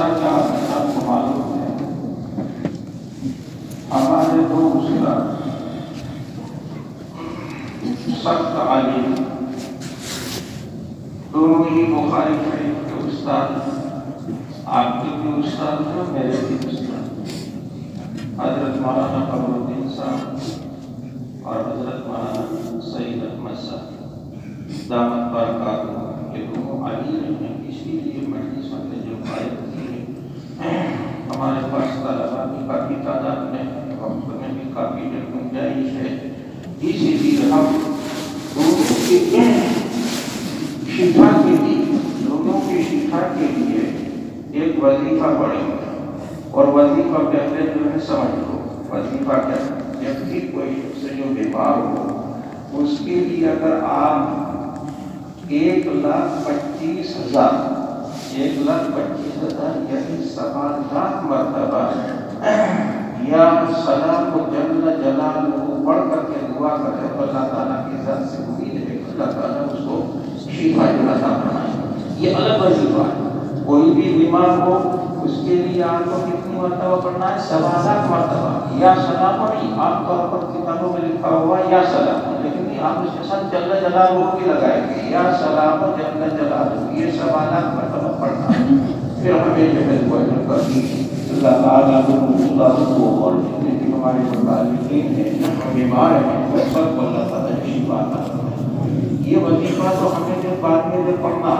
جیسا کہ آپ کو معلوم ہے ہمارے دو استاد سخت عالم دونوں ہی بخاری شریف کے استاد، آپ کے بھی استاد ہیں میرے بھی استاد، حضرت مولانا قمر الدین صاحب اور حضرت مولانا سعید احمد صاحب دامت برکاتہ، یہ دونوں عالم ہیں، اسی لیے مجلس میں جو قائد ہیں ہمارے پاس طلبا کی کافی تعداد میں، وقت میں بھی کافی گنجائش ہے، اسی لیے ہم دونوں کے شفا کے لیے، دونوں کی شفا کے لیے ایک وظیفہ پڑھیں گے، اور وظیفہ پہلے جو ہے سمجھ لو وظیفہ کیا ہے۔ جب بھی کوئی شخص جو بیمار ہو اس کے لیے اگر آپ 1,25,000 یعنی 7,00,000 مرتبہ یا سلام کو جل جلالہ پڑھ کر کے دعا کرے تو اللہ تعالیٰ کی ذات سے امید ہے کہ اللہ تعالیٰ اس کو شفا عطا فرمائے۔ یہ الگ وظیفہ ہے۔ کوئی بھی بیمار ہو اس کے لیے آپ کو کتنی مرتبہ پڑھنا ہے؟ 7,000 مرتبہ، یا سلام نہیں، عام طور پر کتابوں میں لکھا ہوا یا سلام، لیکن آپ اس کے ساتھ جل جلالہ بھی لگائیں گے، یا سلام جل جلالہ، یہ 7,000 مرتبہ پڑھنا ہے۔ پھر ہمیں جو ہے کوئی کرنی اللہ تعالیٰ کو اور جتنے بھی ہمارے متعلقین ہیں بیمار ہیں وہ سب کو اللہ تعالیٰ شفا عطا فرمائے۔ یہ وظیفہ تو ہمیں جو بعد میں پڑھنا،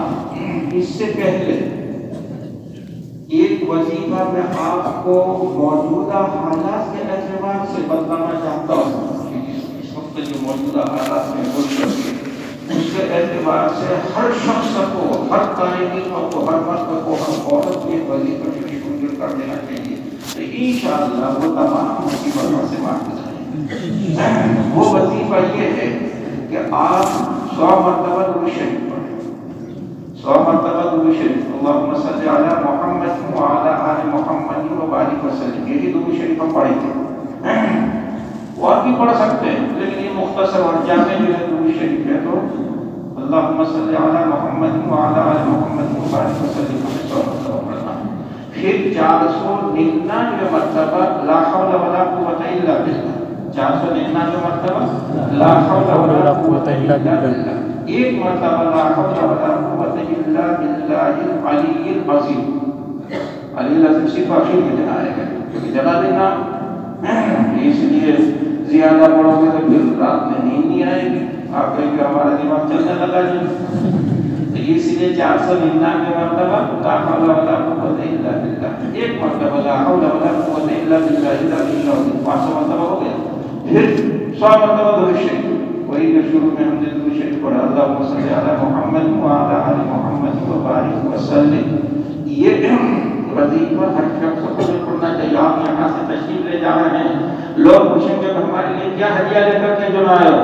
اس سے پہلے ایک وظیفہ میں آپ کو موجودہ حالات کے اعتبار سے بتانا چاہتا ہوں۔ اس وقت جو موجودہ حالات میں اس کے اعتبار سے ہر شخص کو، ہر طالب علم کو، ہر مرد کو، ہر عورت کو ایک وظیفہ شروع کر دینا چاہیے، تو انشاءاللہ وہ تمام مصیبتوں سے محفوظ ہیں۔ وہ وظیفہ یہ ہے کہ آپ 100 مرتبہ درود شریف پڑھیں، 100 مرتبہ درود شریف، اللہم صلی علی محمد وعلی آل محمد وبارک وسلم، یہی درود شریف ہم پڑھیں گے۔ اور بھی پڑھ سکتے ہیں لیکن یہ مختصر اور جامع جو ہے درود شریف ہے، تو اللہم صلی علی محمد وعلی آل محمد وبارک وسلم ہمیں 100 مرتبہ پڑھنا ہے۔ پھر 499 مرتبہ لا حول ولا قوت الا باللہ، 499 مرتبہ لا حول ولا قوت الا باللہ، ایک مرتبہ لا حول ولا قوت الا باللہ العلی العظیم۔ علی العظیم صرف آخر میں آئے گا کیونکہ جگہ دینا، اس لیے زیادہ پڑھو گے تو پھر رات میں نیند نہیں آئے گی، آپ کہیں گے ہمارا دماغ چلنے لگا جی، اس لیے 499 مرتبہ لا حول ولا قوت الا باللہ، ایک مرتبہ لا حول ولا قوت الا باللہ العلی العظیم، 500 مرتبہ ہو گیا۔ پھر 100 مرتبہ درود شریف، وہی جو شروع میں ہم نے درود شریف پڑھا، اللہم صلی علی محمد وعلی آل محمد وبارک وسلم۔ یہ وظیفہ ہر شخص کو پڑھنا چاہیے۔ آپ یہاں سے تشریف لے جا رہے ہیں، لوگ پوچھیں گے ہمارے لیے کیا ہدیہ لے کر کے جو آئے ہو،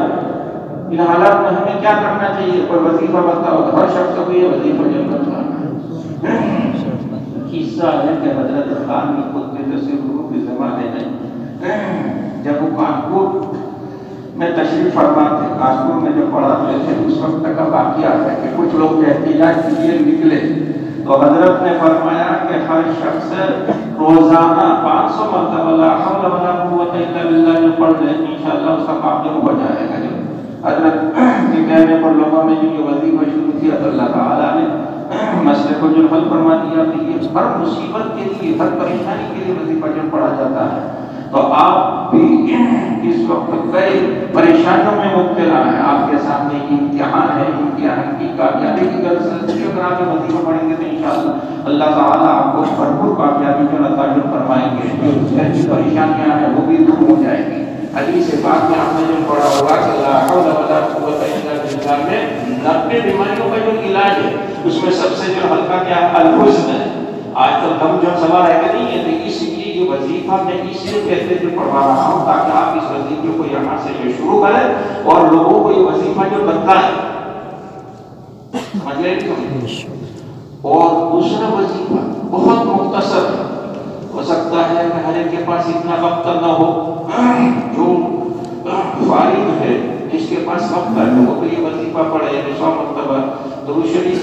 ان حالات میں ہمیں کیا کرنا چاہیے، کوئی وظیفہ بتاؤ۔ ہر شخص کو یہ وظیفہ جو بتانا ہے۔ قصہ ہے کہ حضرت خان کی قدرت سے روح کے زمانے میں جب وہ کانپور میں تشریف فرما تھے، کانپور میں جو پڑھاتے تھے، اس وقت کا واقعہ ہے کہ کچھ لوگ احتجاج کے لیے نکلے تو حضرت نے فرمایا کہ ہر شخص روزانہ 500 مرتبہ لا حول ولا قوت الا باللہ جو پڑھ لے، انشاءاللہ اس کا کام جو ہو جائے گا۔ حضرت کے کہنے پر لوگوں میں جو یہ وظیفہ شروع کیا تو اللہ تعالیٰ نے مسئلے کو جو حل فرما دیا کہ یہ ہر مصیبت کے لیے، ہر پریشانی کے لیے وظیفہ جو پڑھا جاتا ہے۔ تو آپ بھی اس وقت کئی پریشانیوں میں مبتلا ہیں، آپ کے سامنے امتحان ہے، امتحان کی کامیابی کی غرض اگر آپ وظیفہ پڑھیں گے تو انشاءاللہ اللہ تعالیٰ آپ کو بھرپور کامیابی جو عطا فرمائیں گے، جو گھر کی پریشانیاں ہیں وہ بھی دور ہو جائیں گی۔ حدیث پاک میں آپ نے جو پڑھا ہوگا کہ لا حول ولا قوت الا باللہ میں 90 بیماریوں کا جو علاج ہے اس میں سب سے جو ہلکا کیا الحزن ہے۔ آج تو غم جو سوال ہے کہ نہیں ہے، تو اس لیے یہ وظیفہ میں اس لیے کہتے جو پڑھوا رہا ہوں تاکہ آپ اس وظیفے کو یہاں سے جو شروع کریں اور لوگوں کو یہ وظیفہ جو بتائیں، سمجھ گئے؟ اور دوسرا وظیفہ بہت مختصر ہے، ہو سکتا ہے کہ ہر ایک کے پاس اتنا وقت نہ ہو، جو فارغ ہے جس کے پاس وقت ہے وہ تو یہ وظیفہ پڑھے، 100 مرتبہ درود شریف،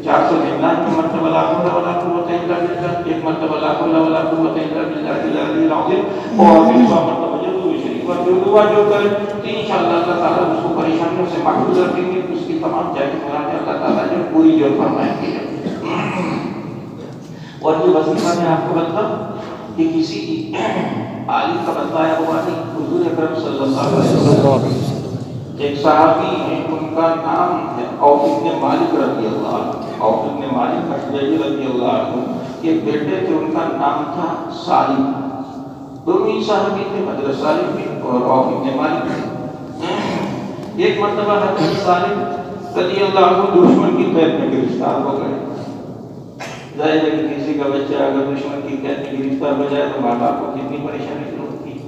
499 مرتبہ لا حول ولا قوت الا باللہ، ایک ولا قوة إلا بالله العلي العظيم اور پھر 100 مرتبہ جو شریف اور جو دعا جو کرے تو انشاءاللہ اللہ تعالیٰ اس کو پریشانیوں سے محفوظ رکھیں گے، اس کی تمام جائز مرادیں اللہ تعالیٰ جو پوری جو فرمائیں گے۔ اور یہ وظیفہ میں آپ کو بتاؤں کہ کسی عالم کا بتایا ہوا نہیں، حضور اکرم صلی اللہ علیہ وسلم ایک صحابی ہیں، ان کا نام ہے عوف بن مالک رضی اللہ عنہ، عوف بن مالک اشجعی رضی اللہ عنہ، ایک بیٹے تھے ان کا نام تھا سالم، دونوں ہی صحابی تھے، حضرت سالم بھی اور عوف بن مالک تھے۔ ایک مرتبہ حضرت سالم رضی اللہ عنہ دشمن کی قید میں گرفتار ہو گئے۔ ظاہر ہے کہ کسی کا بچہ اگر دشمن کی قید میں گرفتار ہو جائے تو ماں باپ کو کتنی پریشانی ہوتی ہے،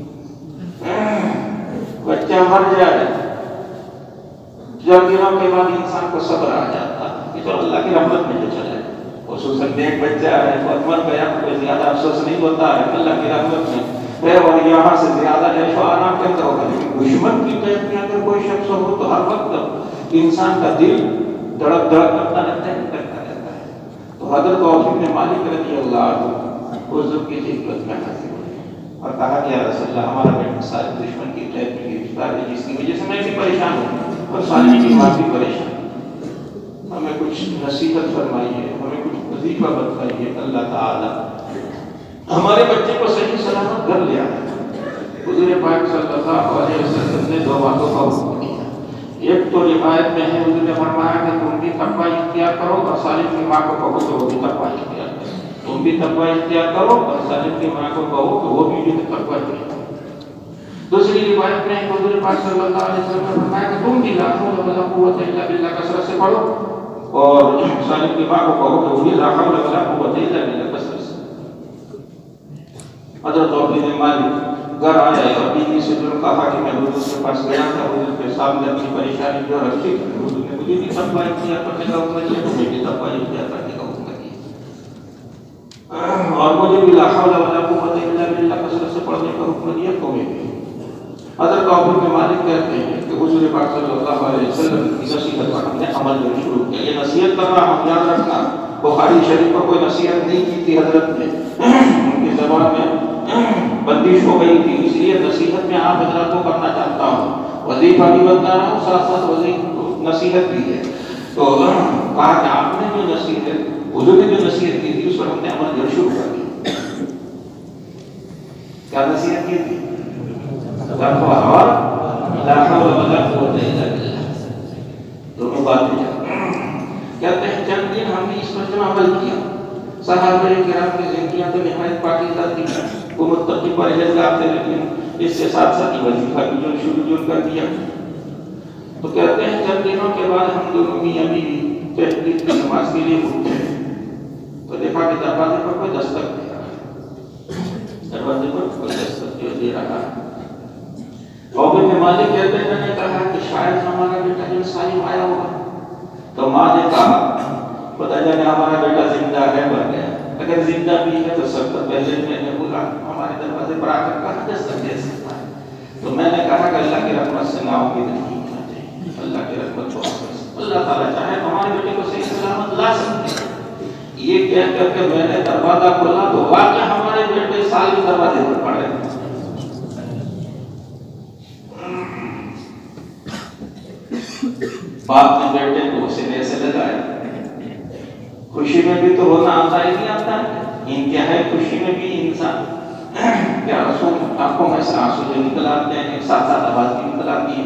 بچہ مر جائے، جب دنوں کے بعد انسان کو صبر آ جاتا ہے کہ تو اللہ کی رحمت میں جو چلے، خصوصاً ایک بچہ ہے اور مر گیا کوئی زیادہ افسوس نہیں ہوتا ہے، اللہ کی رحمت میں ہے اور یہاں سے زیادہ عیش و آرام کرتا ہوگا۔ لیکن دشمن کی قید میں اگر کوئی شخص ہو تو ہر وقت انسان کا دل دھڑک دھڑک کرتا رہتا ہے۔ تو حضرت عوف بن مالک رضی اللہ عنہ حضور کی خدمت میں حاضر ہوئے اور کہا کہ یا رسول اللہ ہمارا بیٹا سارے دشمن کی قید میں گرفتار ہے، جس کی وجہ سے میں بھی پریشان ہوں اور سارے کی ماں بھی پریشان، ہمیں کچھ نصیحت فرمائیے، ہمیں کچھ وظیفہ بتائیے، اللہ تعالی ہمارے بچے کو صحیح سلامت گھر لے آئے۔ حضور پاک صلی اللہ علیہ وسلم نے دو باتوں کا حکم دیا، ایک تو روایت میں ہے حضور نے فرمایا کہ تم بھی تقوی اختیار کرو اور سالم کی ماں کو کہو تو وہ بھی تقوی اختیار کرے، تم بھی تقوی اختیار کرو اور سالم کی ماں کو کہو کہ وہ بھی تقوی اختیار کرے۔ دوسری روایت میں حضور پاک صلی اللہ علیہ وسلم نے فرمایا کہ تم بھی لا حول ولا قوت الا باللہ کثرت سے پڑھو اور سالم کی ماں کو کہو کہ وہ بھی لا حول ولا قوت الا باللہ کثرت سے۔ حضرت عوف بن مالک گھر آیا اور بیوی سے جو کہا کہ میں حضور کے پاس گیا تھا، حضور کے سامنے اپنی پریشانی جو رکھی تھی، حضور نے مجھے بھی تقوی اختیار کرنے کا حکم دیا، مجھے بھی تقوی اختیار کرنے کا حکم دیا اور مجھے بھی لا حول ولا قوت الا باللہ کثرت سے پڑھنے کا حکم دیا، تمہیں بھی۔ حضرت عوف بن مالک کہتے ہیں کہ حضور پاک صلی اللہ علیہ وسلم کی نصیحت پر ہم نے عمل جو شروع کیا۔ یہ نصیحت کر رہا ہم یاد رکھنا، بخاری شریف پر کوئی نصیحت نہیں کی تھی حضرت نے، ان کی زبان میں بندش ہو گئی تھی، اس لیے نصیحت میں آپ حضرات کو کرنا چاہتا ہوں، وظیفہ بھی بتا رہا ہوں، ساتھ ساتھ نصیحت بھی ہے۔ تو کہا کہ آپ نے جو نصیحت حضور نے جو نصیحت کی تھی اس پر ہم نے عمل جو شروع کر دیا۔ کیا نصیحت کی تھی؟ تقوی اور لا حول ولا قوت الا باللہ، دونوں باتیں کہتے ہیں چند دن ہم نے اس پر جو عمل کیا، صحابہ کرام کی زندگیاں تو نہایت پاکیزہ تھی، وہ متقی پرہیزگار تھے، لیکن اس سے ساتھ ساتھ وظیفہ بھی جو شروع کر دیا۔ تو کہتے ہیں چند دنوں کے بعد ہم دونوں میاں بیوی تہجد کی نماز کے لیے اٹھے تو دیکھا کہ دروازے پر کوئی دستک دے رہا ہے، دروازے پر کوئی دستک دے رہا ہے۔ عوف بن مالک کہتے ہیں میں نے کہا کہ شاید ہمارا بیٹا جو سالم آیا ہوگا، تو ماں نے کہا خدا جانے ہمارا بیٹا زندہ ہے مر گیا، اگر زندہ بھی ہے تو سب سے پہلے میں نے بولا ہمارے دروازے پر آ کر کہاں دستک دے سکتا ہے۔ تو میں نے کہا کہ اللہ کی رحمت سے نا امید نہیں ہونا چاہیے، اللہ کی رحمت کو اللہ تعالیٰ چاہے ہمارے بیٹے کو صحیح سلامت لا سکتے ہیں۔ یہ کہہ کر کے میں نے دروازہ کھولا تو واقعہ ہمارے بیٹے سالم دروازے پر پڑے۔ باپ نے بیٹے کو سینے سے لگایا، خوشی میں بھی تو رونا آتا ہی نہیں آتا ہے، انتہائی خوشی میں بھی انسان کیا رسول آنکھوں میں سے آنسو جو نکل آتے ہیں، ایک ساتھ ساتھ آواز بھی نکل آتی ہے۔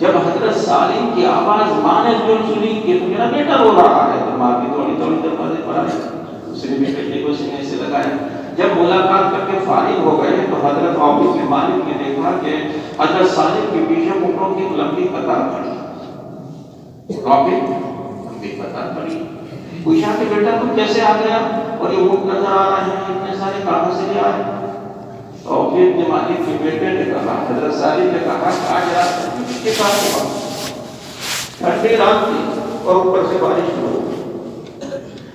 جب حضرت سالم کی آواز ماں نے جو سنی کہ میرا بیٹا رو رہا ہے تو ماں بھی تھوڑی تھوڑی دروازے پر آئی، اس نے بھی بیٹے کو سینے سے لگایا۔ جب ملاقات کر کے فارغ ہو گئے تو حضرت عوف بن مالک نے دیکھا کہ حضرت سالم کے پیچھے عمروں کی لمبی قطار کھڑی، لمبی قطار کھڑی، پوچھا کہ بیٹا تم کیسے آ گیا اور یہ اونٹ نظر آ رہے ہیں اتنے سارے کہاں سے لے آئے؟ تو عوف بن مالک کے بیٹے نے کہا، حضرت سالم نے کہا کہ آج رات کے ساتھ ہوا، ٹھنڈی رات تھی اور اوپر سے بارش ہو،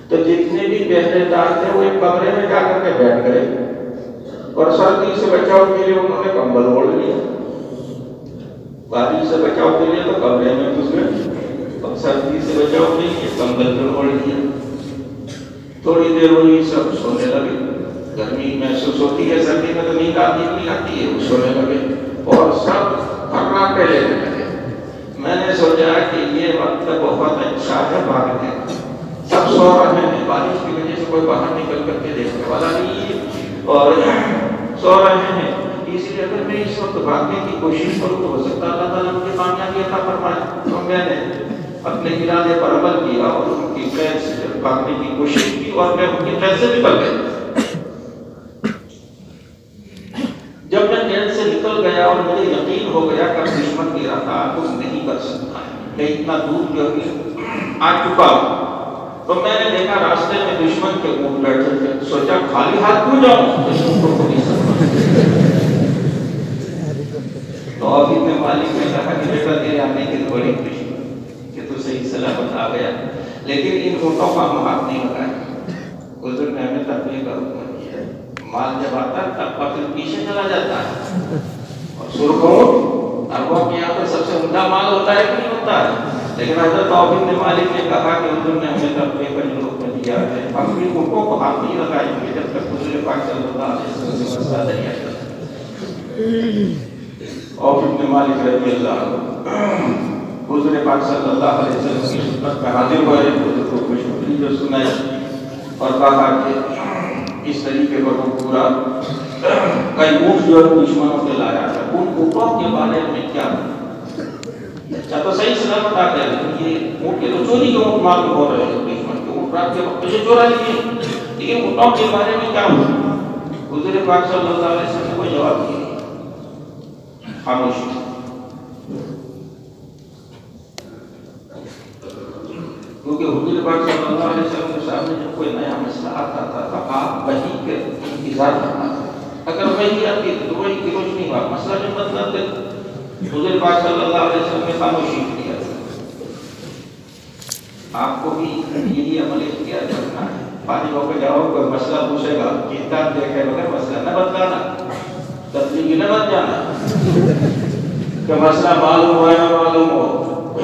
تو جتنے بھی پہرے دار تھے وہ ایک کمرے میں جا کر کے بیٹھ گئے اور سردی سے بچاؤ کے لیے انہوں نے کمبل اوڑھ لیا، بارش سے بچاؤ کے لیے تو کمرے میں گھس گئے اور سردی سے بچاؤ کے لیے کمبل میں اوڑھ لیا۔ تھوڑی دیر ہوئی سب سونے لگے، گرمی محسوس ہوتی ہے، سردی میں تو نیند نہیں آتی ہے، وہ سونے لگے اور سب خراٹے لینے لگے۔ میں نے سوچا کہ یہ وقت بہت اچھا ہے بھاگنے کا، سب سو رہے ہیں، بارش کی وجہ سے کوئی باہر نکل کر کے دیکھنے والا نہیں ہے اور سو رہے ہیں، اس لیے اگر میں اس وقت بھاگنے کی کوشش کروں تو ہو سکتا ہے اللہ تعالیٰ مجھے کامیابی عطا فرمائے۔ تو میں نے اپنے ارادے پر عمل کیا اور ان کی قید سے بھاگنے کی کوشش کی اور میں ان کی قید سے نکل گیا۔ جب میں قید سے نکل گیا اور مجھے یقین ہو گیا کہ دشمن میرا تعاقب نہیں کر سکتا ہے، میں اتنا دور جو آ چکا ہوں، تو میں نے دیکھا راستے میں دشمن کے اونٹ بیٹھے تھے، سوچا خالی ہاتھ کیوں جاؤں، تو ابن مالک نے کہا کہ بیٹا تیرے آنے کی بڑی خوشی کہ تو صحیح سلامت آ گیا، لیکن ان اونٹوں کا ہم ہاتھ نہیں لگائیں۔ حضور نے ہمیں تقوی کا حکم دیا، مال جب آتا ہے تب پھر پیچھے چلا جاتا ہے، اور سرخ اونٹ عربوں کے یہاں پہ سب سے عمدہ مال ہوتا ہے کہ نہیں ہوتا ہے، لیکن حضرت ابن مالک نے کہا کہ حضور نے ہمیں تقوی کا جو حکم دیا ہے ہم بھی اونٹوں کو ہاتھ نہیں لگائیں گے جب تک حضور پاک صلی اللہ علیہ وسلم سے مسئلہ نہیں آ جاتا۔ اور ابن مالک رضی اللہ عنہ حضور پاک صلی اللہ علیہ وسلم کی خدمت میں حاضر ہوئے، حضور کو خوشخبری جو سنائی اور کہا کہ اس طریقے پر وہ پورا کئی اونٹ جو دشمنوں کے لایا تھا، ان اونٹوں کے بارے میں کیا اچھا تو صحیح سلامت آ گیا، لیکن یہ اونٹ کے تو چوری کے اونٹ معلوم ہو رہے ہیں، دشمن کے اونٹ رات کے وقت سے چورا لیے، لیکن اونٹوں کے بارے میں کیا ہوا؟ حضور پاک صلی اللہ علیہ وسلم نے کوئی جواب دیا، خاموشی۔ کیونکہ حضور پاک صلی اللہ علیہ وسلم کے سامنے جب کوئی نیا مسئلہ آتا تھا تو آپ وحی کے انتظار کرنا تھا، اگر وحی آتی تو وحی کی روشنی میں مسئلہ جو بدلاتے، حضور پاک صلی اللہ علیہ وسلم نے خاموشی کیا۔ آپ کو بھی یہی عمل اختیار کرنا ہے، فارغ ہو کے جاؤ، کوئی مسئلہ پوچھے گا کتاب دیکھے بغیر مسئلہ نہ بدلانا، تبلیغی نہ بن جانا کہ مسئلہ معلوم ہو یا معلوم ہو،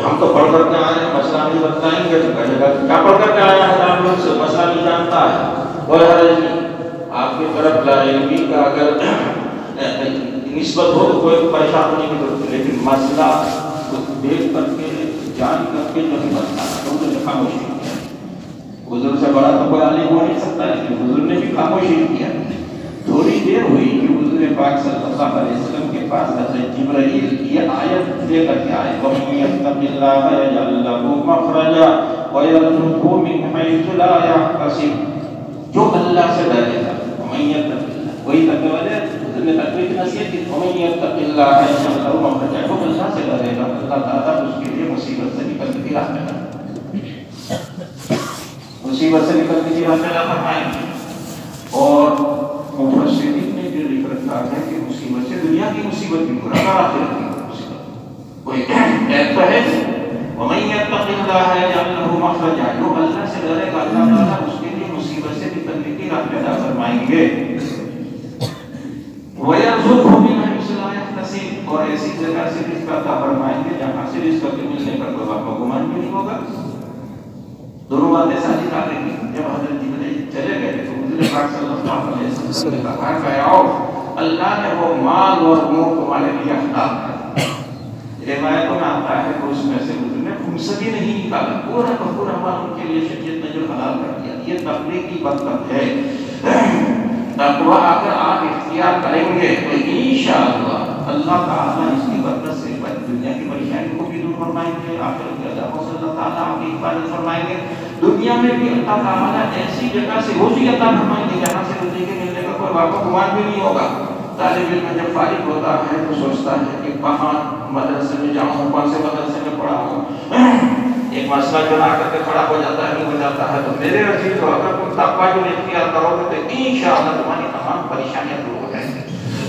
ہم تو پڑھ کر کے آئے ہیں مسئلہ نہیں بتلائیں گے تو کہے گا کیا پڑھ کر کے آیا ہے آپ لوگ سے مسئلہ نہیں جانتا ہے، کوئی حرج نہیں، آپ کی طرف لا علمی کا اگر نسبت ہو تو کوئی پریشان ہونے کی ضرورت ہے، لیکن مسئلہ دیکھ کر کے جان کر کے جو نہیں بتلانا، تو انہوں نے خاموشی کیا۔ حضور سے بڑا تو کوئی عالم ہو نہیں سکتا ہے، لیکن حضور نے بھی خاموشی کیا۔ تھوڑی دیر ہوئی کہ حضور پاک صلی اللہ علیہ وسلم کے پاس حضرت جبرائیل یہ آیت لے کر کے آئے، وَمَن يَتَّقِ اللَّهَ يَجْعَل لَّهُ مَخْرَجًا وَيَرْزُقْهُ مِنْ حَيْثُ لَا يَحْتَسِبُ، جو اللہ سے ڈرے گا، وَمَن يَتَّقِ اللَّهَ، وہی تقوی والے حضور نے تقوی کی نصیحت کی، وَمَن يَتَّقِ اللَّهَ يَجْعَل لَّهُ مَخْرَجًا، جو اللہ سے ڈرے گا اللہ تعالیٰ اس کے لیے مصیبت سے نکلنے کی راہ پیدا مصیبت سے نکلنے کی راہ پیدا فرمائیں گے۔ اور مفسرین نے جو لکھ رکھا ہے کہ مصیبت سے دنیا کی مصیبت بھی مراد آخرت کی مصیبت کوئی ایپ تو ہے، وَمَن يَتَّقِ اللَّهَ يَجْعَل لَّهُ مَخْرَجًا، جو اللہ سے ڈرے گا اللہ تعالیٰ اس کے لیے مصیبت سے نکلنے کی راہ پیدا فرمائیں گے، وَيَرْزُقْهُ مِنْ حَيْثُ لَا يَحْتَسِبُ، اور ایسی جگہ سے رزق عطا فرمائیں گے جہاں سے رزق کے ملنے کا کوئی وہم و گمان بھی نہیں ہوگا۔ دونوں باتیں ساتھ آ رہی ہیں۔ جب حضرت جبرائیل چلے گئے تو حضور پاک صلی اللہ علیہ وسلم نے کہا کہ آؤ، اللہ نے وہ مال اور اونٹ تمہارے لیے حلال کر دیا۔ روایتوں میں آتا ہے کہ اس میں سے حضور نے خمسہ بھی نہیں نکالا، پورا کا پورا مال ان کے لیے شریعت نے جو حلال کر دیا۔ یہ تقوی کی برکت ہے۔ تقوی اگر آپ اختیار کریں گے تو انشاءاللہ اللہ تعالیٰ اس کی برکت سے دنیا کی پریشانی کو بھی دور فرمائیں گے، آخرت کے عذابوں سے اللہ تعالیٰ آپ کی حفاظت فرمائیں گے، دنیا میں بھی اللہ تعالیٰ ایسی جگہ سے روزی عطا فرمائیں گے جہاں سے روزی کے ملنے کا کوئی واقع گمان بھی نہیں ہوگا۔ طالب علم جب فارغ ہوتا ہے تو سوچتا ہے کہ کہاں مدرسے میں جاؤں، کون سے مدرسے میں پڑھاؤں، ایک مسئلہ جو نہ کر کے کھڑا ہو جاتا ہے، ہو جاتا ہے۔ تو میرے عزیز ہو، اگر تم تقویٰ جو اختیار کرو گے تو انشاءاللہ تمہاری تمام پریشانیاں دور ہو جائیں گی۔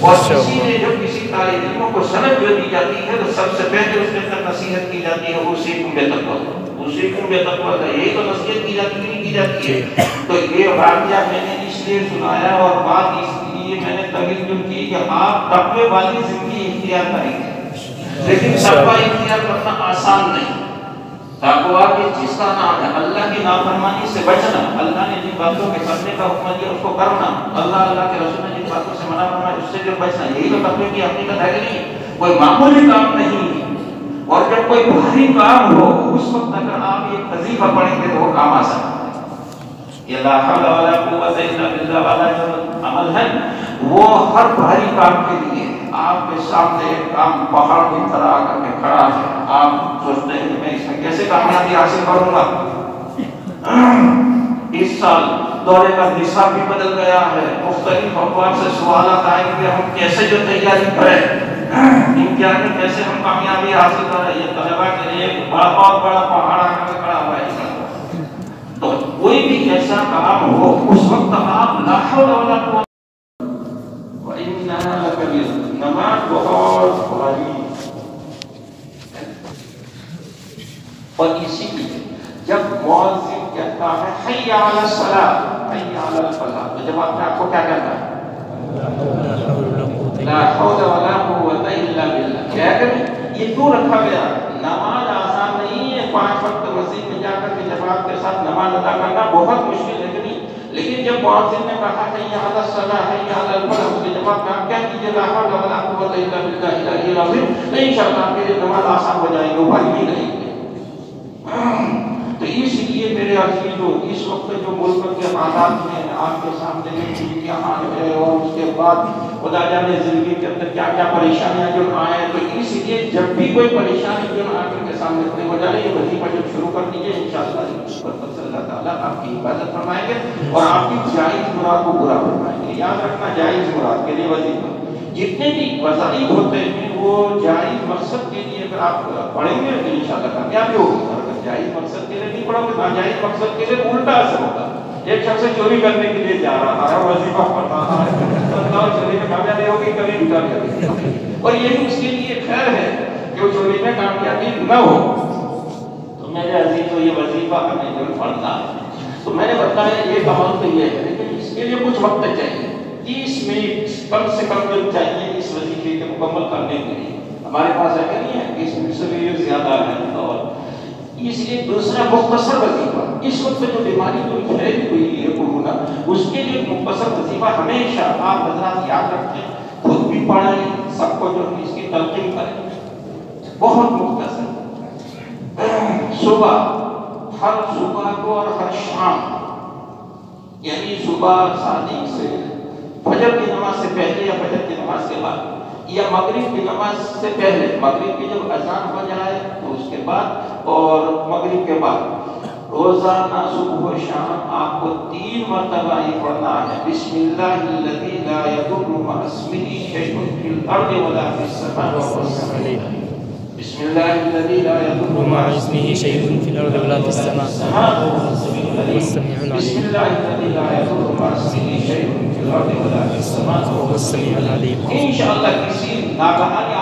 اور کسی نے جب کسی طالب علم کو سند جو دی جاتی ہے تو سب سے پہلے اس کے اندر نصیحت کی جاتی ہے اوصیکم بتقویٰ، اوصیکم بتقویٰ، یہی تو نصیحت کی جاتی ہے، نہیں کی جاتی ہے۔ تو یہ واقعہ میں نے اس لیے سنایا اور بات اس لیے میں نے تبیین کی کہ آپ تقوی والی زندگی اختیار کریں گے، لیکن تقوی اختیار کرنا آسان نہیں، تقویٰ کس چیز کا نام ہے؟ اللہ کی نافرمانی سے بچنا، اللہ نے جن باتوں کے کرنے کا حکم دیا اس کو کرنا، اللہ کے رسول نے جن باتوں سے منع فرمایا اس سے جو بچنا، یہی تو تقوی کی حقیقت ہے کہ نہیں؟ کوئی معمولی کام نہیں ہے، اور جب کوئی بھاری کام ہو اس وقت اگر آپ یہ وظیفہ پڑھیں گے تو وہ کام آ سکتا ہے۔ یہ لا حول ولا قوت الا باللہ والا جو عمل ہے وہ ہر بھاری کام کے لیے آپ کے سامنے ایک کام پہاڑ کی طرح آ کر کے کھڑا ہے، آپ سوچتے ہیں کہ میں اس میں کیسے کامیابی حاصل کروں گا۔ اس سال دورے کا نصاب بھی بدل گیا ہے، مختلف ابواب سے سوالات آئیں گے، ہم کیسے جو تیاری کریں، امتحان میں کیسے ہم کامیابی حاصل کریں، یہ طلبہ کے لیے ایک بہت بڑا پہاڑ آ کر کے کھڑا ہوا ہے۔ تو کوئی بھی ایسا کام ہو اس وقت آپ لا حول ولا قوت وَإِنَّهَا لَكَبِيرَةٌ، نماز بہت بھاری اور اسی لیے جب مؤذن کہتا ہے حی علی الصلاۃ حی علی الفلاح تو جب آپ کو کیا کہنا ہے؟ لا حول ولا قوت الا باللہ۔ کیا کریں؟ یہ کیوں رکھا گیا؟ نماز آسان نہیں ہے، 5 وقت مسجد میں جا کر کے جماعت کے ساتھ نماز ادا کرنا بہت مشکل ہے کہ نہیں؟ لیکن جب مؤذن نے کہا حی علی الصلاۃ حی علی الفلاح اس کے جواب میں آپ کہہ دیجیے لا حول ولا قوت الا باللہ العلی العظیم، تو انشاءاللہ آپ کے لیے نماز آسان ہو جائے گی، بھاری نہیں رہے گی۔ تو اس لیے میرے عزیزو اس وقت جو ملک کے حالات میں آپ کے سامنے میں امتحان ہے اور اس کے بعد خدا جانے زندگی کے اندر کیا کیا پریشانیاں جو آئیں، تو اس لیے جب بھی کوئی پریشانی جو آ کر کے سامنے کھڑی ہو جائے یہ وظیفہ جب شروع کر دیجیے انشاءاللہ اللہ تعالیٰ آپ کی حفاظت فرمائیں گے اور آپ کی جائز مراد کو پورا فرمائیں گے۔ یاد رکھنا جائز مراد کے لیے وظیفہ جتنے بھی وظائف ہوتے ہیں وہ جائز مقصد کے لیے اگر آپ پڑھیں گے تو انشاءاللہ کامیابی ہوگی، اور اگر جائز مقصد کے لیے نہیں پڑھو گے ناجائز مقصد کے لیے الٹا اثر ہوگا۔ ایک شخص چوری کرنے کے لیے جا رہا ہے وظیفہ پڑھ رہا ہے، چوری میں کامیابی ہوگی کبھی بھی کامیابی ہوگی، اور یہی اس کے لیے خیر ہے کہ وہ چوری میں کامیابی نہ ہو۔ تو میرے عزیز یہ وظیفہ ہمیں جو پڑھنا ہے تو میں نے بتایا ایک عمل تو یہ ہے لیکن اس کے لیے کچھ وقت چاہیے، 30 منٹ کم سے کم جو چاہیے اس وظیفے کے مکمل کرنے کے لیے۔ ہمارے پاس ہے کہ نہیں ہے 30 منٹ سے بھی زیادہ ہے، اور اس لیے دوسرا مختصر وظیفہ اس وقت جو بیماری جو پھیلی ہوئی ہے کورونا اس کے لیے مختصر وظیفہ ہمیشہ آپ حضرات یاد رکھیں، خود بھی پڑھیں، سب کو جو اس کی تلقین کریں، بہت مختصر صبح، ہر صبح کو اور ہر شام، یعنی صبح صادق سے فجر کی نماز سے پہلے یا فجر کی نماز کے بعد یا مغرب کی نماز سے پہلے، مغرب کی جب اذان ہو جائے تو اس کے بعد اور مغرب کے بعد روزانہ صبح و شام آپ کو 3 مرتبہ یہ پڑھنا ہے بسم اللہ الذی لا یضر مع اسمہ شیء فی الارض ولا فی السماء وهو السمیع العلیم۔ بسم اللہ الذی لا یضر مع اسمہ شیء فی الارض ولا فی السماء وهو السمیع العلیم۔ بسم اللہ الذی لا یضر مع اسمہ شیء فی الارض ولا فی السماء وهو السمیع العلیم۔ انشاءاللہ کسی ناگہانی